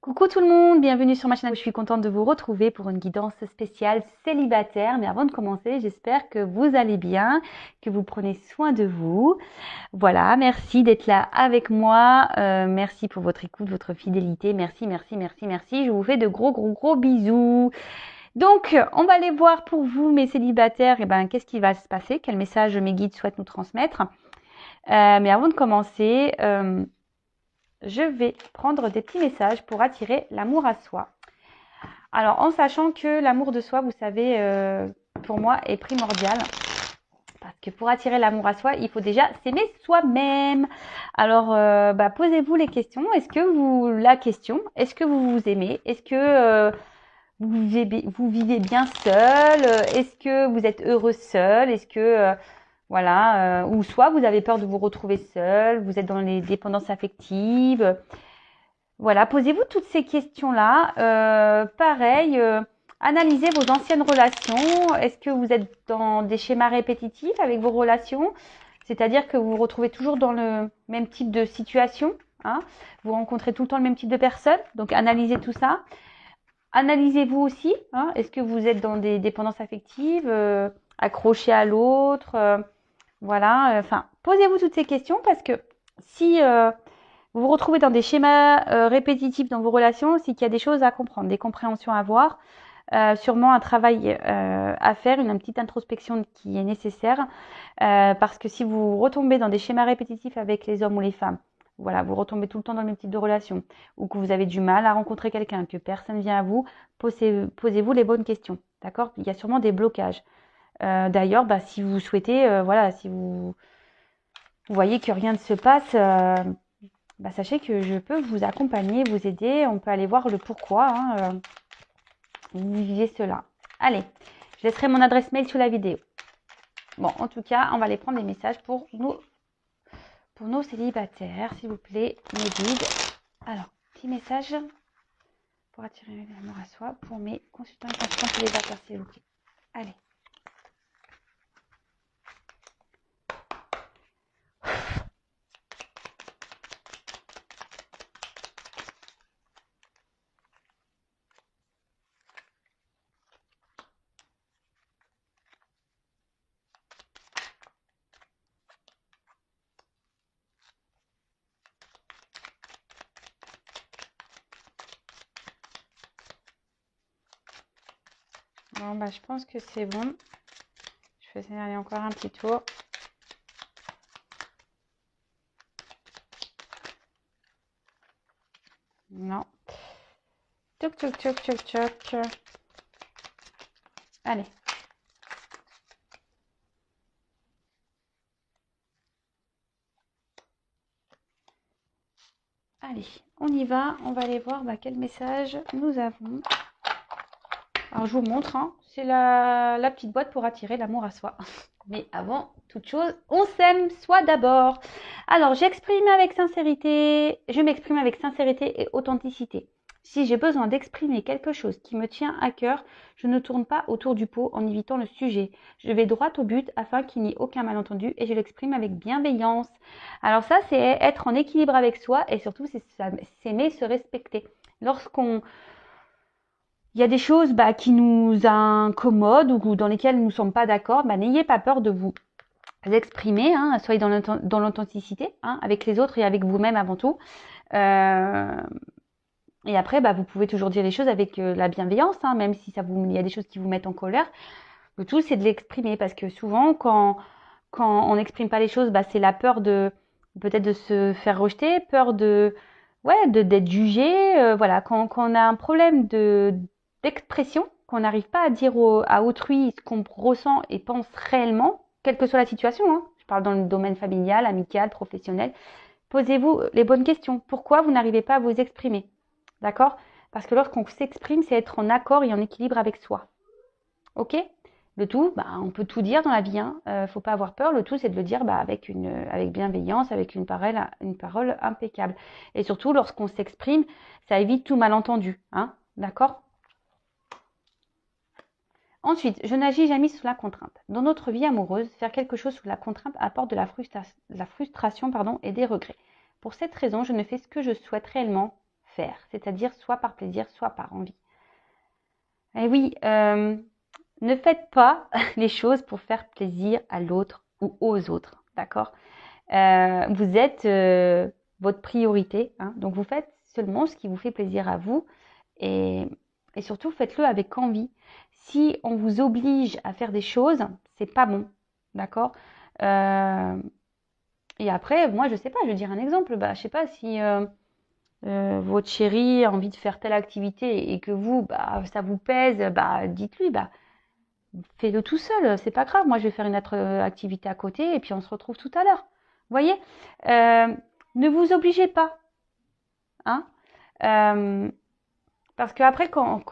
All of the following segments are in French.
Coucou tout le monde, bienvenue sur ma chaîne. Je suis contente de vous retrouver pour une guidance spéciale célibataire. Mais avant de commencer, j'espère que vous allez bien, que vous prenez soin de vous. Voilà, merci d'être là avec moi. Merci pour votre écoute, votre fidélité. Merci, merci, merci, merci. Je vous fais de gros bisous. Donc, on va aller voir pour vous, mes célibataires, qu'est-ce qui va se passer, quel message mes guides souhaitent nous transmettre. Mais avant de commencer, je vais prendre des petits messages pour attirer l'amour à soi. Alors, en sachant que l'amour de soi, vous savez, pour moi, est primordial. Parce que pour attirer l'amour à soi, il faut déjà s'aimer soi-même. Alors, posez-vous les questions. Est-ce que vous vous aimez? Est-ce que vous vivez bien seul? Est-ce que vous êtes heureux seul? Est-ce que ou soit vous avez peur de vous retrouver seul, vous êtes dans les dépendances affectives. Voilà, posez-vous toutes ces questions-là. Pareil, analysez vos anciennes relations. Est-ce que vous êtes dans des schémas répétitifs avec vos relations? C'est-à-dire que vous vous retrouvez toujours dans le même type de situation, hein? Vous rencontrez tout le temps le même type de personnes. Donc, analysez tout ça. Analysez-vous aussi, hein? Est-ce que vous êtes dans des dépendances affectives, accrochés à l'autre? Posez-vous toutes ces questions parce que si vous vous retrouvez dans des schémas répétitifs dans vos relations, c'est qu'il y a des choses à comprendre, des compréhensions à avoir, sûrement un travail à faire, une petite introspection qui est nécessaire, parce que si vous retombez dans des schémas répétitifs avec les hommes ou les femmes, voilà, vous retombez tout le temps dans le même type de relation, ou que vous avez du mal à rencontrer quelqu'un, que personne vient à vous, posez-vous les bonnes questions, d'accord? Il y a sûrement des blocages. D'ailleurs, si vous souhaitez, si vous voyez que rien ne se passe, sachez que je peux vous accompagner, vous aider. On peut aller voir le pourquoi vous vivez cela. Allez, je laisserai mon adresse mail sous la vidéo. Bon, en tout cas, on va aller prendre des messages pour nos célibataires, s'il vous plaît, mes guides. Alors, petit message pour attirer l'amour à soi pour mes consultants et consultantes célibataires, s'il vous plaît. Allez. Bon, je pense que c'est bon. Je vais aller encore un petit tour. Non. Tchoc. Allez. Allez, on y va. On va aller voir quel message nous avons. Alors, je vous montre. Hein, c'est la petite boîte pour attirer l'amour à soi. Mais avant toute chose, on s'aime soi d'abord. Alors, je m'exprime avec sincérité et authenticité. Si j'ai besoin d'exprimer quelque chose qui me tient à cœur, je ne tourne pas autour du pot en évitant le sujet. Je vais droit au but afin qu'il n'y ait aucun malentendu et je l'exprime avec bienveillance. Alors ça, c'est être en équilibre avec soi et surtout, c'est s'aimer, se respecter. Lorsqu'on il y a des choses qui nous incommodent ou dans lesquelles nous ne sommes pas d'accord, n'ayez pas peur de vous exprimer, hein, soyez dans l'authenticité, hein, avec les autres et avec vous-même avant tout. Et après, vous pouvez toujours dire les choses avec la bienveillance, hein, même si il y a des choses qui vous mettent en colère. Le tout, c'est de l'exprimer parce que souvent, quand on n'exprime pas les choses, c'est la peur peut-être de se faire rejeter, peur d'être jugé. Quand on a un problème d'expression, qu'on n'arrive pas à dire à autrui ce qu'on ressent et pense réellement, quelle que soit la situation, hein, je parle dans le domaine familial, amical, professionnel, posez-vous les bonnes questions. Pourquoi vous n'arrivez pas à vous exprimer? D'accord? Parce que lorsqu'on s'exprime, c'est être en accord et en équilibre avec soi. Ok? Le tout, on peut tout dire dans la vie, hein. Faut pas avoir peur. Le tout, c'est de le dire avec bienveillance, avec une parole impeccable. Et surtout, lorsqu'on s'exprime, ça évite tout malentendu, hein. D'accord? Ensuite, je n'agis jamais sous la contrainte. Dans notre vie amoureuse, faire quelque chose sous la contrainte apporte de la frustration et des regrets. Pour cette raison, je ne fais ce que je souhaite réellement faire, c'est-à-dire soit par plaisir, soit par envie. Et oui, ne faites pas les choses pour faire plaisir à l'autre ou aux autres, d'accord? Vous êtes votre priorité, hein, donc vous faites seulement ce qui vous fait plaisir à vous et surtout faites-le avec envie. Si on vous oblige à faire des choses, c'est pas bon, d'accord? Et après, moi je sais pas, je vais dire un exemple, je sais pas si votre chéri a envie de faire telle activité et que vous, ça vous pèse, dites-lui, fais-le tout seul, c'est pas grave. Moi, je vais faire une autre activité à côté et puis on se retrouve tout à l'heure. Vous voyez, ne vous obligez pas, hein, parce qu'après, quand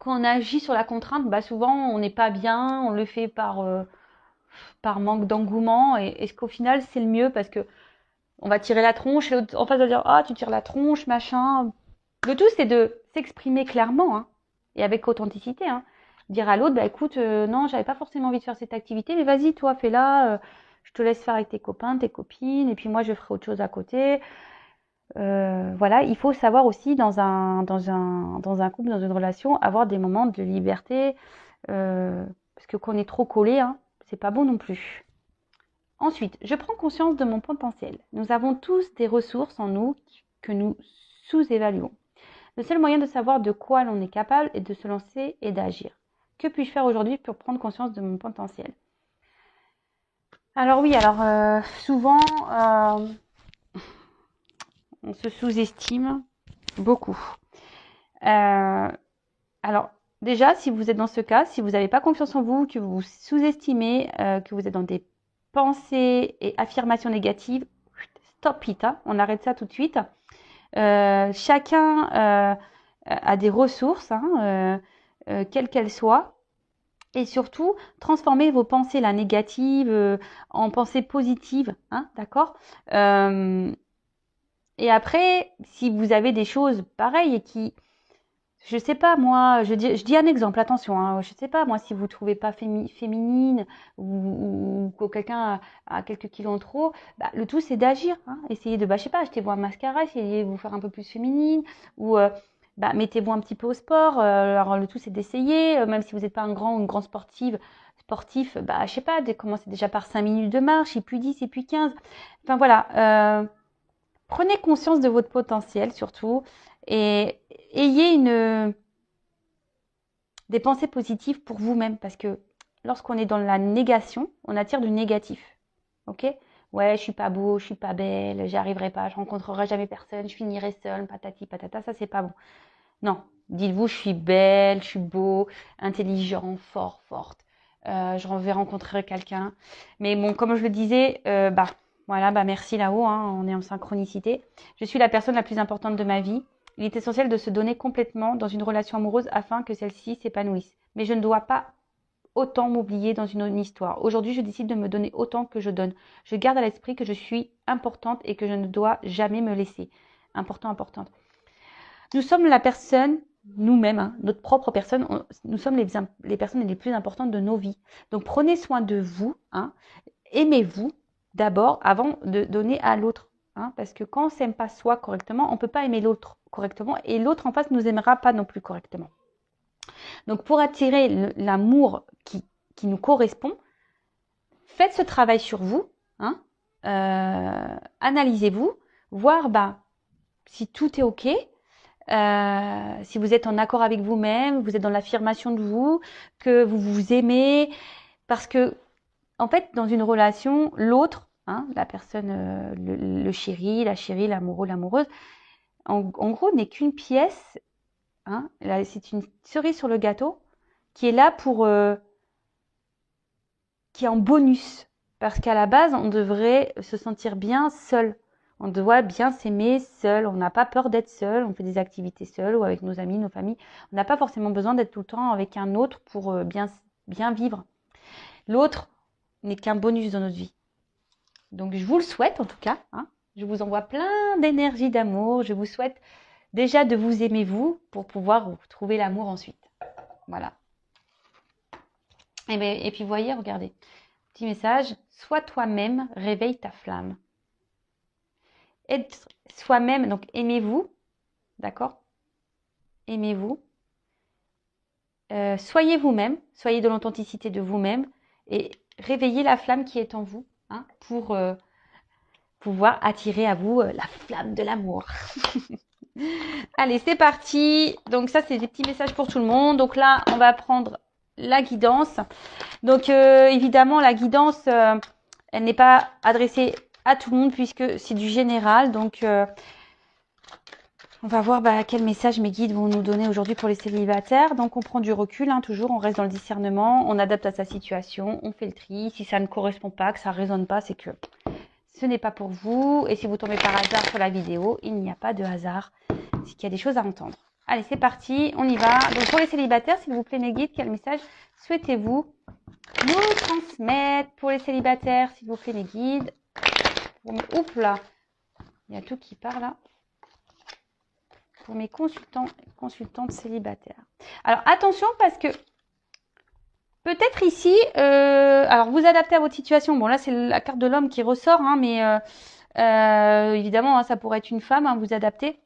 on agit sur la contrainte, souvent on n'est pas bien, on le fait par manque d'engouement et est-ce qu'au final c'est le mieux parce que on va tirer la tronche et l'autre en face va dire ah tu tires la tronche machin. Le tout c'est de s'exprimer clairement, hein, et avec authenticité, hein. Dire à l'autre écoute non j'avais pas forcément envie de faire cette activité mais vas-y toi fais-la, je te laisse faire avec tes copains tes copines et puis moi je ferai autre chose à côté. Voilà, il faut savoir aussi dans un couple, dans une relation, avoir des moments de liberté, parce que quand on est trop collé, hein, c'est pas bon non plus. Ensuite, je prends conscience de mon potentiel. Nous avons tous des ressources en nous que nous sous-évaluons. Le seul moyen de savoir de quoi l'on est capable est de se lancer et d'agir. Que puis-je faire aujourd'hui pour prendre conscience de mon potentiel? Alors oui, souvent, on se sous-estime beaucoup. Alors, déjà, si vous êtes dans ce cas, si vous n'avez pas confiance en vous, que vous vous sous-estimez, que vous êtes dans des pensées et affirmations négatives, stop it, hein, on arrête ça tout de suite. Chacun a des ressources, hein, quelles qu'elles soient. Et surtout, transformez vos pensées là, négatives en pensées positives, hein, d'accord? Et après, si vous avez des choses pareilles et qui je sais pas moi, je dis un exemple, attention, hein, je sais pas moi si vous trouvez pas féminine ou que quelqu'un a quelques kilos en trop, le tout c'est d'agir, hein. Essayez de, je sais pas, achetez-vous un mascara, essayez de vous faire un peu plus féminine ou mettez-vous un petit peu au sport. Alors le tout c'est d'essayer, même si vous n'êtes pas un grand ou une grande sportif, je sais pas, commencez déjà par 5 minutes de marche, et puis 10, et puis 15. Enfin voilà, prenez conscience de votre potentiel surtout et ayez des pensées positives pour vous-même parce que lorsqu'on est dans la négation, on attire du négatif. Ok? Ouais, je suis pas beau, je suis pas belle, j'y arriverai pas, je rencontrerai jamais personne, je finirai seule, patati patata, ça c'est pas bon. Non, dites-vous, je suis belle, je suis beau, intelligent, fort, forte. Je vais rencontrer quelqu'un. Mais bon, comme je le disais, voilà, merci là-haut, hein, on est en synchronicité. Je suis la personne la plus importante de ma vie. Il est essentiel de se donner complètement dans une relation amoureuse afin que celle-ci s'épanouisse. Mais je ne dois pas autant m'oublier dans une histoire. Aujourd'hui, je décide de me donner autant que je donne. Je garde à l'esprit que je suis importante et que je ne dois jamais me laisser. Importante. Nous sommes la personne, nous-mêmes, hein, notre propre personne, nous sommes les personnes les plus importantes de nos vies. Donc prenez soin de vous, hein, aimez-vous d'abord avant de donner à l'autre. Hein, parce que quand on ne s'aime pas soi correctement, on ne peut pas aimer l'autre correctement et l'autre en face ne nous aimera pas non plus correctement. Donc pour attirer l'amour qui nous correspond, faites ce travail sur vous, hein, analysez-vous, voir si tout est OK, si vous êtes en accord avec vous-même, vous êtes dans l'affirmation de vous, que vous vous aimez, parce que en fait, dans une relation, l'autre, hein, la personne, le chéri, la chérie, l'amoureux, l'amoureuse, en gros, n'est qu'une pièce, hein, c'est une cerise sur le gâteau qui est là qui est en bonus, parce qu'à la base, on devrait se sentir bien seul. On doit bien s'aimer seul. On n'a pas peur d'être seul. On fait des activités seul ou avec nos amis, nos familles. On n'a pas forcément besoin d'être tout le temps avec un autre pour bien vivre. L'autre n'est qu'un bonus dans notre vie. Donc, je vous le souhaite en tout cas, hein. Je vous envoie plein d'énergie, d'amour. Je vous souhaite déjà de vous aimer vous pour pouvoir trouver l'amour ensuite. Voilà. Et puis, voyez, regardez. Petit message. Sois toi-même, réveille ta flamme. être soi-même, donc aimez-vous, d'accord? Aimez-vous. Soyez vous-même, soyez de l'authenticité de vous-même et réveillez la flamme qui est en vous hein, pour pouvoir attirer à vous la flamme de l'amour. Allez, c'est parti. Donc ça, c'est des petits messages pour tout le monde. Donc là, on va prendre la guidance. Donc évidemment, la guidance, elle n'est pas adressée à tout le monde puisque c'est du général. Donc on va voir quel message mes guides vont nous donner aujourd'hui pour les célibataires. Donc on prend du recul, hein, toujours, on reste dans le discernement, on adapte à sa situation, on fait le tri. Si ça ne correspond pas, que ça ne résonne pas, c'est que ce n'est pas pour vous. Et si vous tombez par hasard sur la vidéo, il n'y a pas de hasard. C'est qu'il y a des choses à entendre. Allez, c'est parti, on y va. Donc pour les célibataires, s'il vous plaît mes guides, quel message souhaitez-vous nous transmettre pour les célibataires, s'il vous plaît mes guides? Oups là, il y a tout qui part là. Pour mes consultants et consultantes célibataires. Alors attention parce que peut-être ici, alors vous adaptez à votre situation. Bon là c'est la carte de l'homme qui ressort, hein, mais évidemment hein, ça pourrait être une femme, hein, vous adaptez.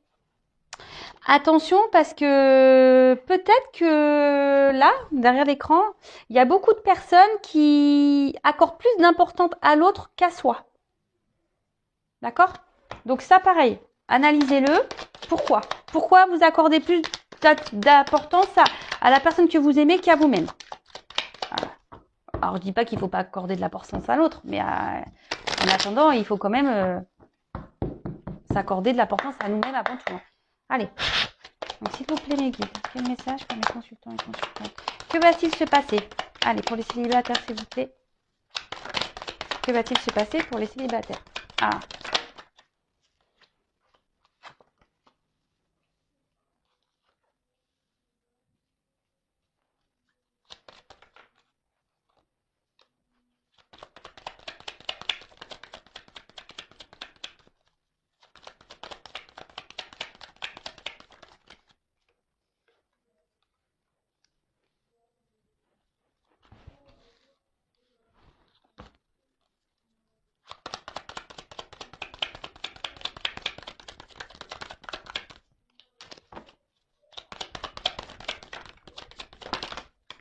Attention parce que peut-être que là, derrière l'écran, il y a beaucoup de personnes qui accordent plus d'importance à l'autre qu'à soi. D'accord? Donc ça pareil. Analysez-le. Pourquoi? Pourquoi vous accordez plus d'importance à la personne que vous aimez qu'à vous-même? Alors, je dis pas qu'il ne faut pas accorder de l'importance à l'autre, mais en attendant, il faut quand même s'accorder de l'importance à nous-mêmes avant tout. Allez. Donc, s'il vous plaît, mes guides, quel message pour mes consultants et consultantes? Que va-t-il se passer? Allez, pour les célibataires, s'il vous plaît. Que va-t-il se passer pour les célibataires? Ah.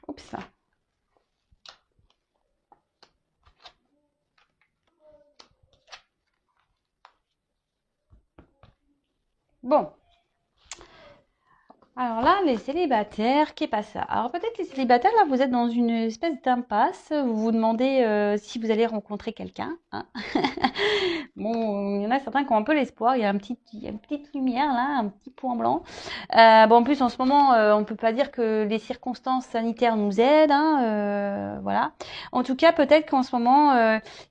Oups. Bon. Alors là, les célibataires, qu'est pas ça? Alors peut-être les célibataires, là, vous êtes dans une espèce d'impasse. Vous vous demandez si vous allez rencontrer quelqu'un. Hein. Bon, il y en a certains qui ont un peu l'espoir. Il y a une petite lumière là, un petit point blanc. Bon, en plus, en ce moment, on peut pas dire que les circonstances sanitaires nous aident. Hein, voilà. En tout cas, peut-être qu'en ce moment,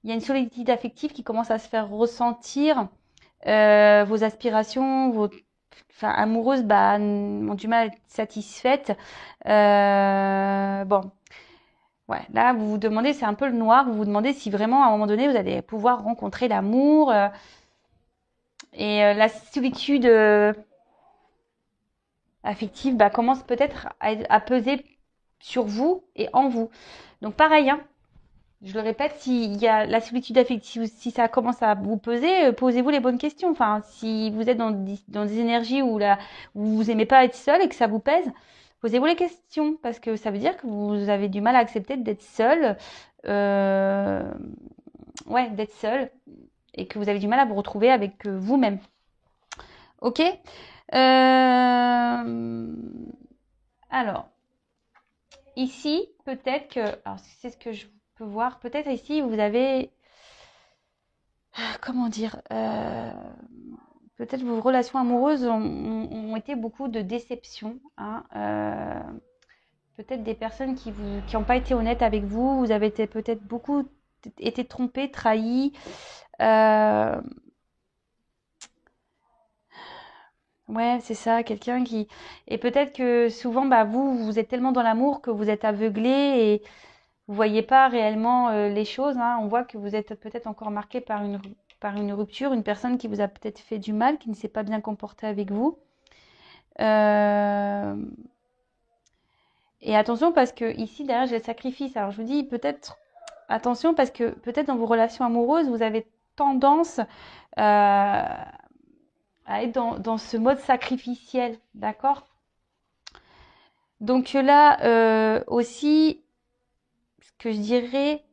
il y a une solitude affective qui commence à se faire ressentir. Vos aspirations, amoureuses ont du mal à être satisfaites. Bon, ouais, là vous vous demandez, c'est un peu le noir, vous vous demandez si vraiment à un moment donné vous allez pouvoir rencontrer l'amour et la solitude affective commence peut-être à peser sur vous et en vous. Donc pareil, hein, je le répète, s'il y a la solitude affective, si ça commence à vous peser, posez-vous les bonnes questions. Enfin, si vous êtes dans des énergies où vous aimez pas être seul et que ça vous pèse, posez-vous les questions parce que ça veut dire que vous avez du mal à accepter d'être seul, d'être seul et que vous avez du mal à vous retrouver avec vous-même. Ok. Alors, ici, peut-être que, alors c'est ce que je peux voir, peut-être ici vous avez, comment dire, peut-être vos relations amoureuses ont été beaucoup de déceptions. Hein, peut-être des personnes qui n'ont pas été honnêtes avec vous, vous avez peut-être beaucoup été trompés, trahis. Ouais, c'est ça, quelqu'un qui... Et peut-être que souvent, vous êtes tellement dans l'amour que vous êtes aveuglé et vous voyez pas réellement les choses. Hein. On voit que vous êtes peut-être encore marqué par une rupture, une personne qui vous a peut-être fait du mal, qui ne s'est pas bien comportée avec vous. Et attention parce que ici, derrière, j'ai le sacrifice. Alors, je vous dis peut-être, attention parce que peut-être dans vos relations amoureuses, vous avez tendance à être dans ce mode sacrificiel, d'accord? Donc là, aussi, ce que je dirais,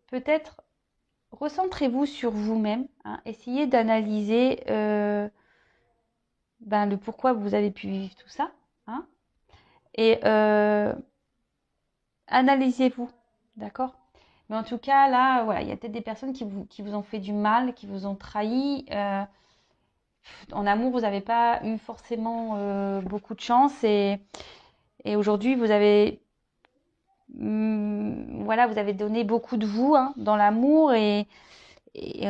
peut-être, recentrez-vous sur vous-même, hein, essayez d'analyser le pourquoi vous avez pu vivre tout ça, hein, et analysez-vous, d'accord? Mais en tout cas, là, voilà, il y a peut-être des personnes qui vous ont fait du mal, qui vous ont trahi. En amour, vous n'avez pas eu forcément beaucoup de chance et aujourd'hui, vous avez, voilà, vous avez donné beaucoup de vous, hein, dans l'amour et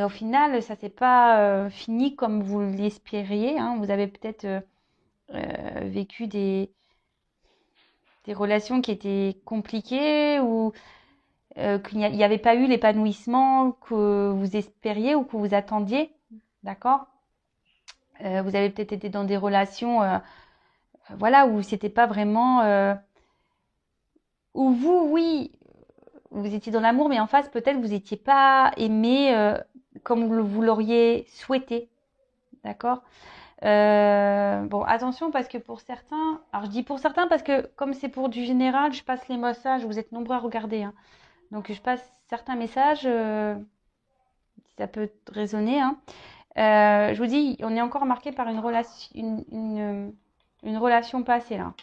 au final, ça s'est pas fini comme vous l'espériez, hein. Vous avez peut-être vécu des relations qui étaient compliquées ou qu'il n'y avait pas eu l'épanouissement que vous espériez ou que vous attendiez, d'accord? Vous avez peut-être été dans des relations, voilà, où c'était pas vraiment, où vous, oui, vous étiez dans l'amour, mais en face, peut-être vous n'étiez pas aimé comme vous l'auriez souhaité, d'accord? Bon, attention parce que pour certains, alors je dis pour certains parce que comme c'est pour du général, je passe les messages, vous êtes nombreux à regarder, hein. Donc je passe certains messages, si ça peut résonner, hein. Je vous dis, on est encore marqué par une relation, une relation passée là.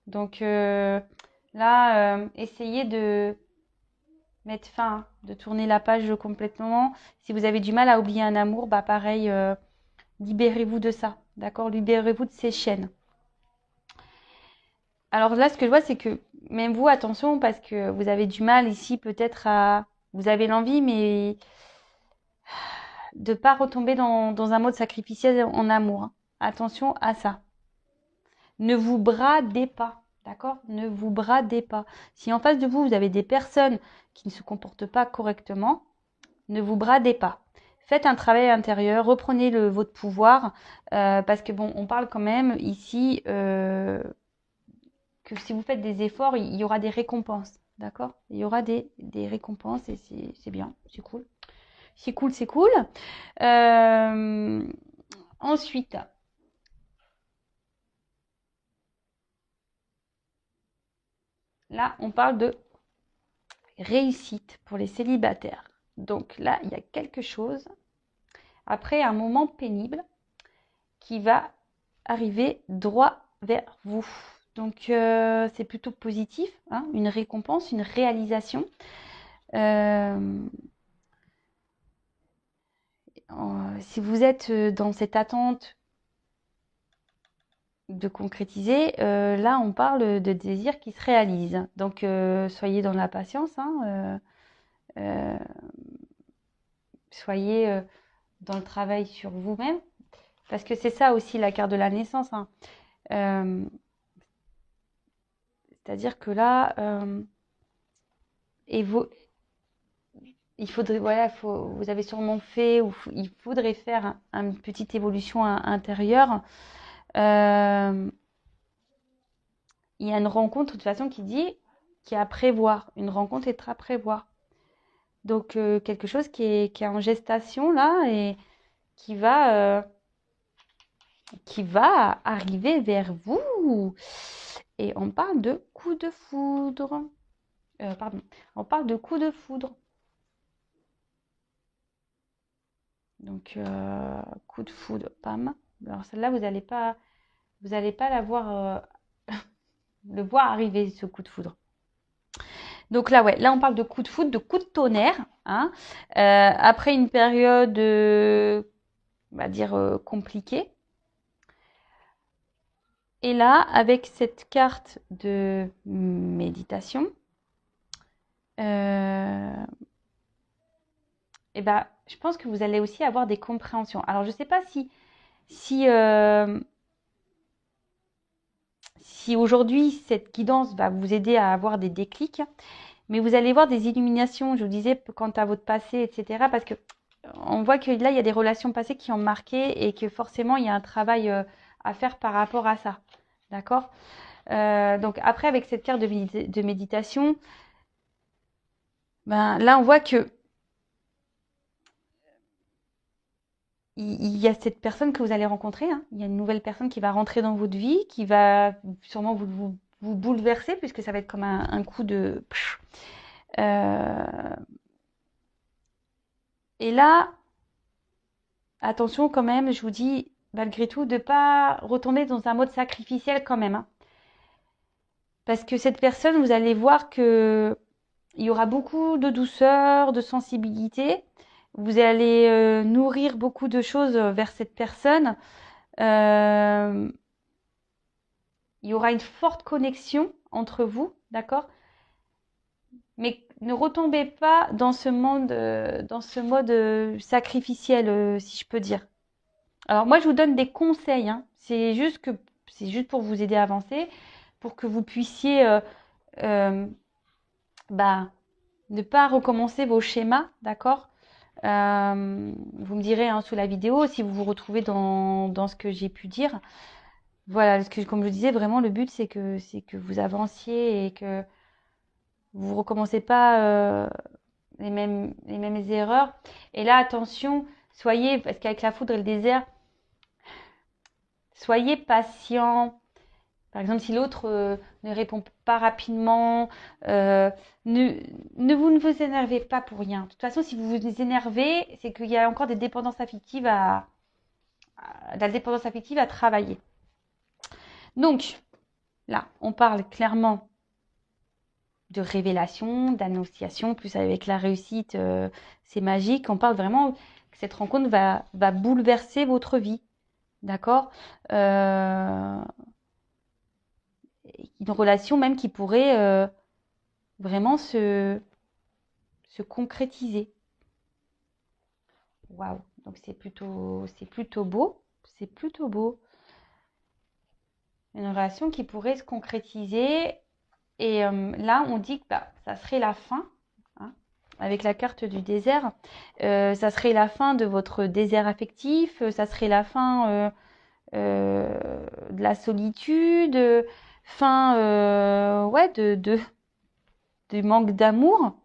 Donc là, essayez de mettre fin, de tourner la page complètement. Si vous avez du mal à oublier un amour, bah pareil, libérez-vous de ça, d'accord? Libérez-vous de ces chaînes. Alors là, ce que je vois, c'est que même vous, attention, parce que vous avez du mal ici peut-être à... Vous avez l'envie, mais de pas retomber dans un mode sacrificiel en amour, hein. Attention à ça. Ne vous bradez pas, d'accord? Ne vous bradez pas. Si en face de vous, vous avez des personnes qui ne se comportent pas correctement, ne vous bradez pas. Faites un travail intérieur, reprenez votre pouvoir, parce que bon, on parle quand même ici que si vous faites des efforts, il y aura des récompenses, d'accord? Il y aura des récompenses et c'est bien, c'est cool. C'est cool, c'est cool. Ensuite, là, on parle de réussite pour les célibataires. Donc là, il y a quelque chose, après un moment pénible, qui va arriver droit vers vous. Donc c'est plutôt positif, hein, une récompense, une réalisation. Si vous êtes dans cette attente de concrétiser, là on parle de désirs qui se réalisent. Donc soyez dans la patience, hein, soyez dans le travail sur vous-même, parce que c'est ça aussi la carte de la naissance, hein. C'est-à-dire que là, il faudrait, voilà, vous avez sûrement fait, ou il faudrait faire une petite évolution intérieure. Il y a une rencontre de toute façon qui dit qui est à prévoir. Une rencontre est à prévoir. Donc quelque chose qui est en gestation là et qui va arriver vers vous. Et on parle de coup de foudre. Pardon, on parle de coup de foudre. Donc coup de foudre, pam. Alors celle-là, vous n'allez pas la voir, le voir arriver ce coup de foudre. Donc là, ouais, là on parle de coup de foudre, de coup de tonnerre, hein. Après une période, on va dire compliquée. Et là, avec cette carte de méditation, et ben, je pense que vous allez aussi avoir des compréhensions. Alors, je ne sais pas si aujourd'hui cette guidance va vous aider à avoir des déclics, mais vous allez voir des illuminations, je vous disais, quant à votre passé, etc. Parce que on voit que là, il y a des relations passées qui ont marqué et que forcément, il y a un travail à faire par rapport à ça. D'accord? Donc après, avec cette carte de méditation, ben, là, on voit que il y a cette personne que vous allez rencontrer, hein. Il y a une nouvelle personne qui va rentrer dans votre vie, qui va sûrement vous bouleverser, puisque ça va être comme un coup de... Et là, attention quand même, je vous dis, malgré tout, de ne pas retomber dans un mode sacrificiel quand même, hein. Parce que cette personne, vous allez voir que il y aura beaucoup de douceur, de sensibilité. Vous allez nourrir beaucoup de choses vers cette personne. Euh, il y aura une forte connexion entre vous, d'accord? Mais ne retombez pas dans ce mode sacrificiel, si je peux dire. Alors moi, je vous donne des conseils, hein. C'est juste pour vous aider à avancer, pour que vous puissiez euh, bah, ne pas recommencer vos schémas, d'accord? Vous me direz hein, sous la vidéo si vous vous retrouvez dans ce que j'ai pu dire. Voilà, parce que comme je le disais, vraiment le but c'est que vous avanciez et que vous ne recommencez pas les mêmes erreurs. Et là, attention, soyez, parce qu'avec la foudre et le désert, soyez patient. Par exemple, si l'autre ne répond pas rapidement, euh, ne, ne vous énervez pas pour rien. De toute façon, si vous vous énervez, c'est qu'il y a encore des dépendances affectives de la dépendance affective à travailler. Donc, là, on parle clairement de révélation, d'annonciation, plus avec la réussite, c'est magique. On parle vraiment que cette rencontre va bouleverser votre vie, d'accord? Une relation même qui pourrait vraiment se concrétiser. Waouh! Donc c'est plutôt beau. C'est plutôt beau. Une relation qui pourrait se concrétiser. Et là, on dit que bah, ça serait la fin, hein, avec la carte du désert. Ça serait la fin de votre désert affectif. Ça serait la fin de la solitude. Fin ouais, du manque d'amour.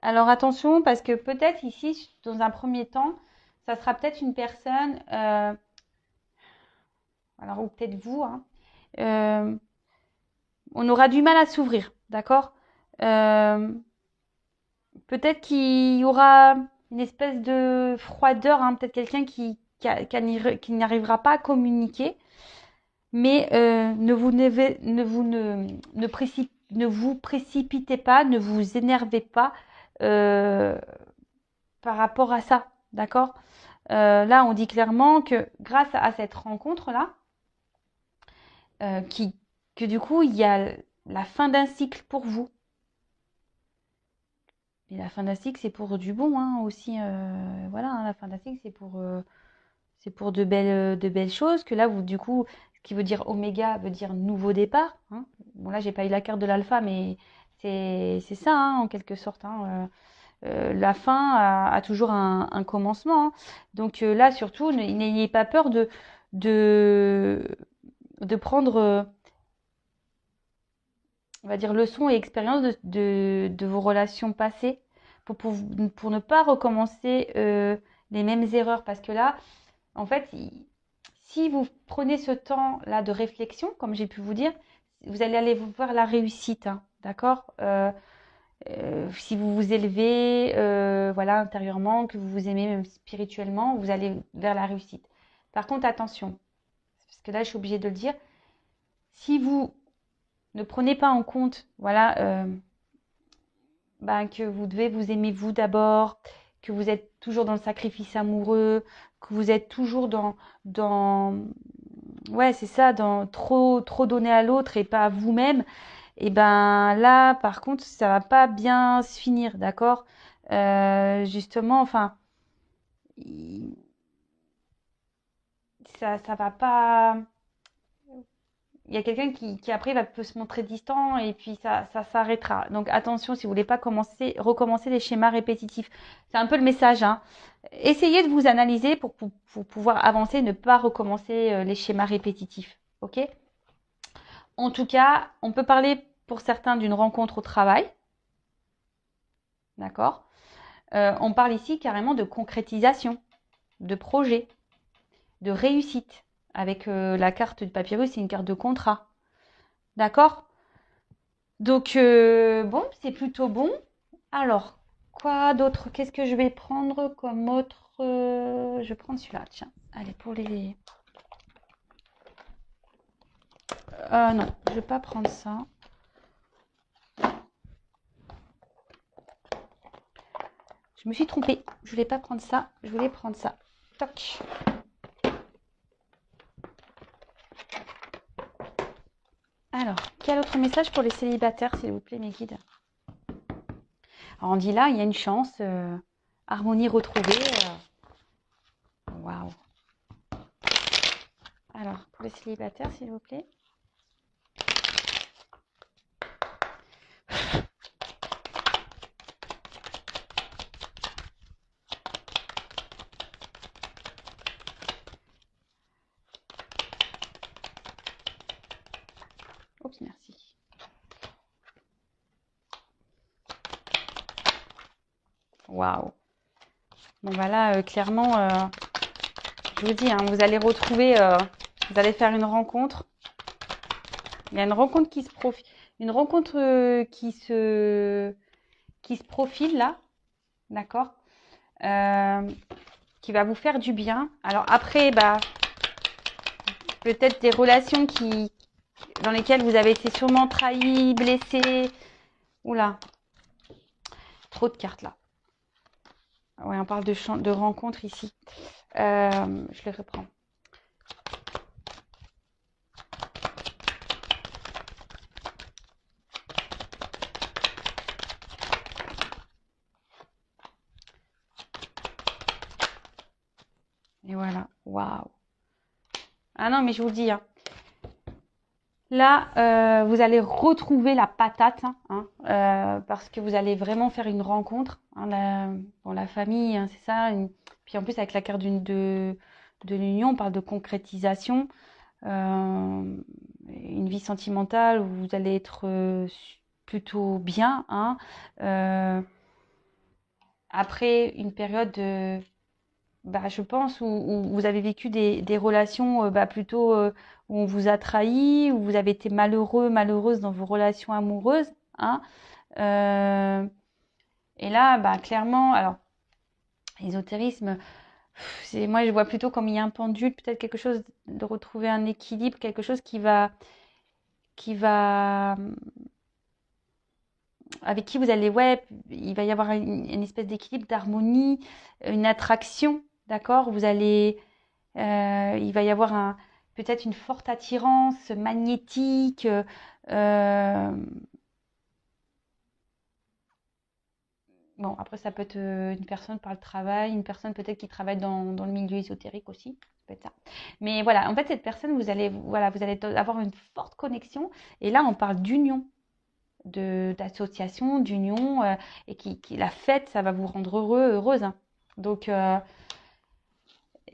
Alors attention, parce que peut-être ici, dans un premier temps, ça sera peut-être une personne, alors ou peut-être vous, hein, euh, on aura du mal à s'ouvrir, d'accord? Euh, Peut-être qu'il y aura une espèce de froideur, hein, peut-être quelqu'un qui n'arrivera pas à communiquer, mais ne vous précipitez pas, ne vous énervez pas euh, par rapport à ça, d'accord? Là, on dit clairement que grâce à cette rencontre-là, euh, qui, que du coup, il y a la fin d'un cycle pour vous. Et la fin d'un cycle, c'est pour du bon hein, aussi. Voilà, hein, la fin d'un cycle, c'est pour de belles choses. Que là, vous, du coup, ce qui veut dire oméga veut dire nouveau départ. Hein. Bon, là, j'ai pas eu la carte de l'alpha, mais c'est ça, hein, en quelque sorte. Hein. La fin a toujours un commencement. Hein. Donc là, surtout, n'ayez pas peur de, de prendre, on va dire, leçons et expériences de vos relations passées pour ne pas recommencer les mêmes erreurs. Parce que là, en fait, si vous prenez ce temps-là de réflexion, comme j'ai pu vous dire, vous allez aller voir la réussite, hein, d'accord si vous vous élevez voilà, intérieurement, que vous vous aimez même spirituellement, vous allez vers la réussite. Par contre, attention, parce que là, je suis obligée de le dire, si vous ne prenez pas en compte, voilà, ben, que vous devez vous aimer vous d'abord, que vous êtes toujours dans le sacrifice amoureux, que vous êtes toujours ouais, c'est ça, dans trop donner à l'autre et pas à vous-même, et ben là, par contre, ça va pas bien se finir, d'accord? Justement, enfin, ça va pas. Il y a quelqu'un qui après peut se montrer distant et puis ça s'arrêtera. Donc attention si vous voulez pas recommencer les schémas répétitifs. C'est un peu le message. Hein. Essayez de vous analyser pour pouvoir avancer, ne pas recommencer les schémas répétitifs. Ok? En tout cas, on peut parler pour certains d'une rencontre au travail. D'accord? On parle ici carrément de concrétisation, de projet, de réussite. Avec la carte du papyrus, c'est une carte de contrat. D'accord? Donc, bon, c'est plutôt bon. Alors, quoi d'autre? Qu'est-ce que je vais prendre comme autre? Je vais prendre celui-là, tiens. Allez, pour les... non, je vais pas prendre ça. Je me suis trompée. Je voulais pas prendre ça. Je voulais prendre ça. Toc. Alors, quel autre message pour les célibataires, s'il vous plaît, mes guides? Alors, on dit là, il y a une chance. Harmonie retrouvée. Waouh. Alors, pour les célibataires, s'il vous plaît. Oups, merci. Waouh. Bon, bah là, clairement, je vous dis, hein, vous allez retrouver, vous allez faire une rencontre. Il y a une rencontre qui se profile, une rencontre qui se profile là, d'accord, qui va vous faire du bien. Alors après, bah, peut-être des relations dans lesquelles vous avez été sûrement trahi, blessé. Oula, trop de cartes là. Ouais, on parle de rencontre ici. Je les reprends. Et voilà, waouh. Ah non, mais je vous le dis, hein. Là, vous allez retrouver la patate, parce que vous allez vraiment faire une rencontre. Hein, la famille, hein, c'est ça. Puis en plus, avec la carte de l'union, on parle de concrétisation. Une vie sentimentale où vous allez être plutôt bien. Hein. Après une période de... Bah, je pense où vous avez vécu des relations plutôt où on vous a trahi, où vous avez été malheureux, malheureuse dans vos relations amoureuses. Hein. Et là, bah, clairement, alors, l'ésotérisme, moi je vois plutôt comme il y a un pendule, peut-être quelque chose de retrouver un équilibre, quelque chose qui va avec qui vous allez, ouais, il va y avoir une espèce d'équilibre, d'harmonie, une attraction, d'accord? Vous allez, il va y avoir peut-être une forte attirance magnétique. Bon, après, ça peut être une personne par le travail, une personne peut-être qui travaille dans le milieu ésotérique aussi. Ça peut être ça. Mais voilà, en fait, cette personne, vous allez avoir une forte connexion. Et là, on parle d'union, d'association, d'union, et la fête, ça va vous rendre heureuse. Hein. Donc,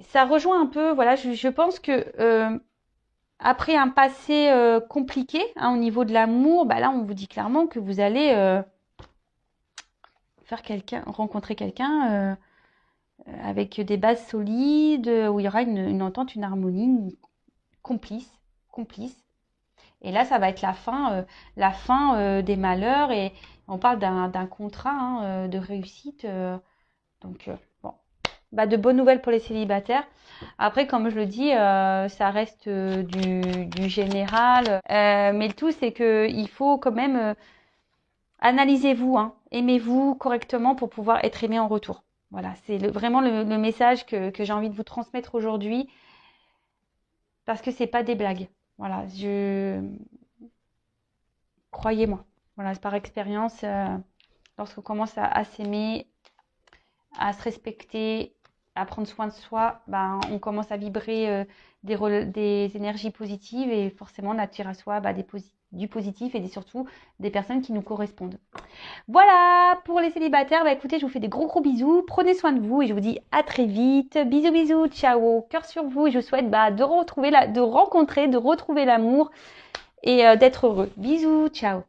ça rejoint un peu, voilà, je pense que après un passé compliqué au niveau de l'amour, bah là, on vous dit clairement que vous allez rencontrer quelqu'un avec des bases solides, où il y aura une entente, une harmonie, complice. Et là, ça va être la fin des malheurs. Et on parle d'un contrat de réussite. Donc, bon, bah, de bonnes nouvelles pour les célibataires. Après, comme je le dis, ça reste du général. Mais le tout, c'est qu'il faut quand même analysez-vous, hein, aimez-vous correctement pour pouvoir être aimé en retour. Voilà, c'est vraiment le message que j'ai envie de vous transmettre aujourd'hui. Parce que c'est pas des blagues. Voilà, croyez-moi. Voilà, c'est par expérience, lorsqu'on commence à s'aimer, à se respecter, à prendre soin de soi, ben, on commence à vibrer des énergies positives et forcément on attire à soi du positif et surtout des personnes qui nous correspondent. Voilà pour les célibataires. Bah écoutez, je vous fais des gros bisous. Prenez soin de vous et je vous dis à très vite. Bisous, bisous, ciao, cœur sur vous. Et je vous souhaite de rencontrer, de retrouver l'amour et d'être heureux. Bisous, ciao.